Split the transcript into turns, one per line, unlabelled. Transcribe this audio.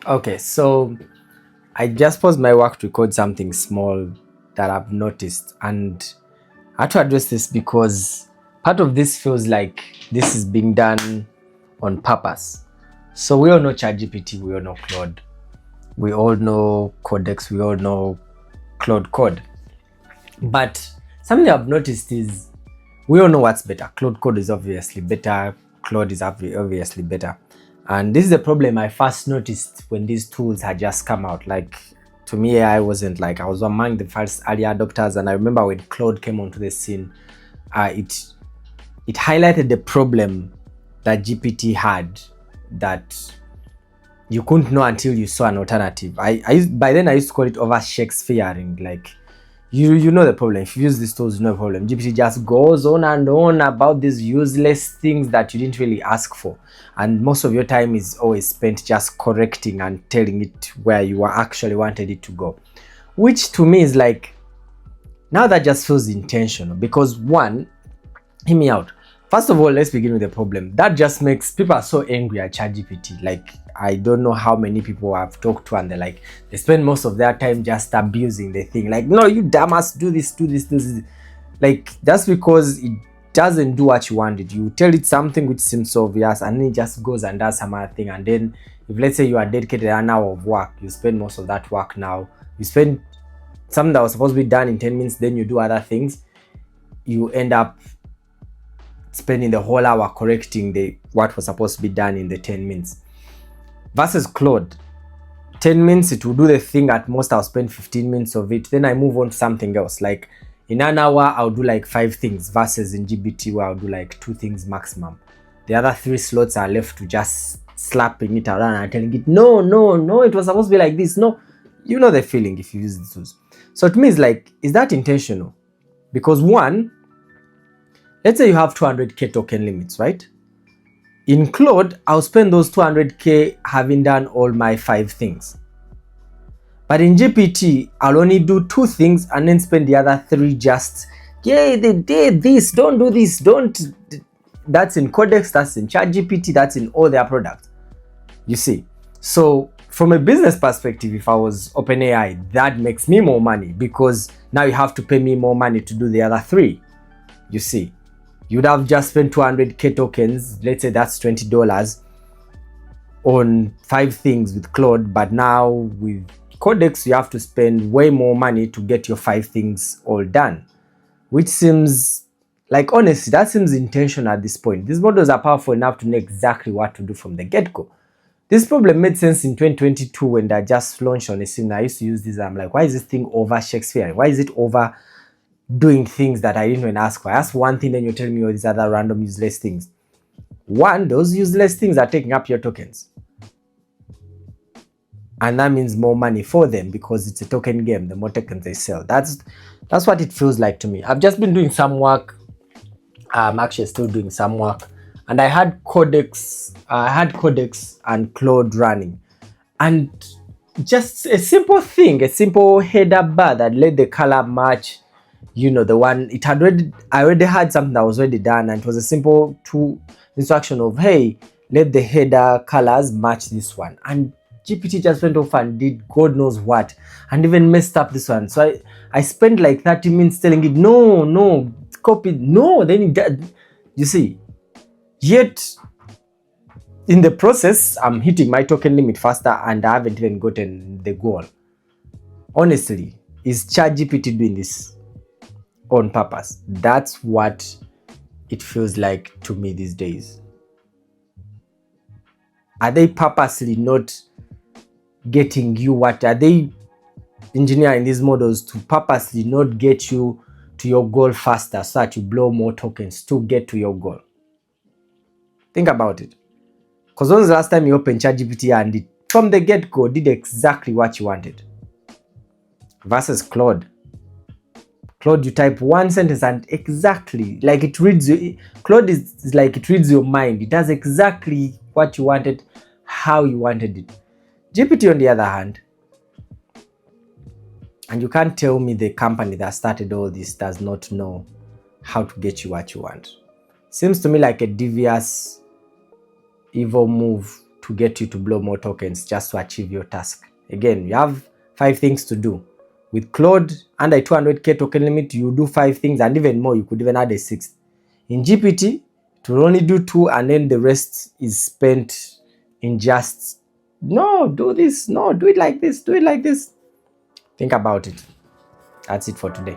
Okay, so I just paused my work to record something small that I've noticed, and I had to address this because part of this feels like this is being done on purpose. So we all know ChatGPT, we all know Claude, we all know Codex, we all know Claude Code. But something I've noticed is we all know what's better. Claude Code is obviously better. Claude is obviously better. And this is the problem I first noticed when these tools had just come out. Like, to me, AI wasn't like, I was among the first early adopters. And I remember when Claude came onto the scene, it highlighted the problem that GPT had, that you couldn't know until you saw an alternative. By then I used to call it over Shakespearing. Like, you know the problem. If you use these tools, you know the problem. GPT just goes on and on about these useless things that you didn't really ask for, and most of your time is always spent just correcting and telling it where you actually wanted it to go, which to me is like, now that just feels intentional. Because one, hear me out. First of all, let's begin with the problem. That just makes people are so angry at ChatGPT. Like, I don't know how many people I've talked to, and they're like, they spend most of their time just abusing the thing. Like, no, you dumbass, do this, do this, do this. Like, that's because it doesn't do what you wanted. You tell it something which seems so obvious, and then it just goes and does some other thing. And then, if let's say you are dedicated an hour of work, you spend most of that work now. You spend something that was supposed to be done in 10 minutes, then you do other things. You end up spending the whole hour correcting the what was supposed to be done in the 10 minutes. Versus Claude, 10 minutes it will do the thing. At most I'll spend 15 minutes of it, then I move on to something else. Like, in an hour I'll do like 5 things, versus in GPT where I'll do like 2 things maximum. The other 3 slots are left to just slapping it around and telling it, no, no, no, it was supposed to be like this. No, you know the feeling if you use the tools. So to me, it's like, is that intentional? Because one, let's say you have 200k token limits, right? In Claude, I'll spend those 200k having done all my 5 things. But in GPT, I'll only do 2 things and then spend the other 3 just, yeah, they did this, don't do this, don't. That's in Codex, that's in ChatGPT, that's in all their products. You see? So from a business perspective, if I was OpenAI, that makes me more money, because now you have to pay me more money to do the other 3. You see? You'd have just spent 200k tokens, let's say that's $20, on 5 things with Claude, but now with Codex you have to spend way more money to get your 5 things all done, which seems like, honestly, that seems intentional at this point. These models are powerful enough to know exactly what to do from the get-go. This problem made sense in 2022 when they just launched on the scene. I used to use this, I'm like, why is this thing over Shakespeare? Why is it over doing things that I didn't even ask for? I asked one thing, then you're telling me all these other random useless things. One, those useless things are taking up your tokens, and that means more money for them because it's a token game. The more tokens they sell, that's what it feels like to me. I've just been doing some work. I'm actually still doing some work, and I had Codex and Claude running, and just a simple thing, a simple header bar that let the color match, the one it had already. I already had something that was already done, and it was a simple instruction of, hey, let the header colors match this one. And GPT just went off and did God knows what, and even messed up this one. So I spent like 30 minutes telling it, no, copy, no, then it did. You see, yet in the process, I'm hitting my token limit faster, and I haven't even gotten the goal. Honestly, is ChatGPT doing this on purpose? That's what it feels like to me these days. Are they purposely not getting you? What are they engineering these models to purposely not get you to your goal faster, so that you blow more tokens to get to your goal? Think about it. Because when was the last time you opened ChatGPT and it from the get-go did exactly what you wanted? Versus Claude, you type one sentence and exactly, like, it reads you. Claude is like, it reads your mind. It does exactly what you wanted, how you wanted it. GPT, on the other hand, and you can't tell me the company that started all this does not know how to get you what you want. Seems to me like a devious, evil move to get you to blow more tokens just to achieve your task. Again, you have 5 things to do. With Claude, under 200k token limit, you do 5 things, and even more, you could even add a 6th. In GPT, it will only do 2, and then the rest is spent in just, no, do this, no, do it like this, do it like this. Think about it. That's it for today.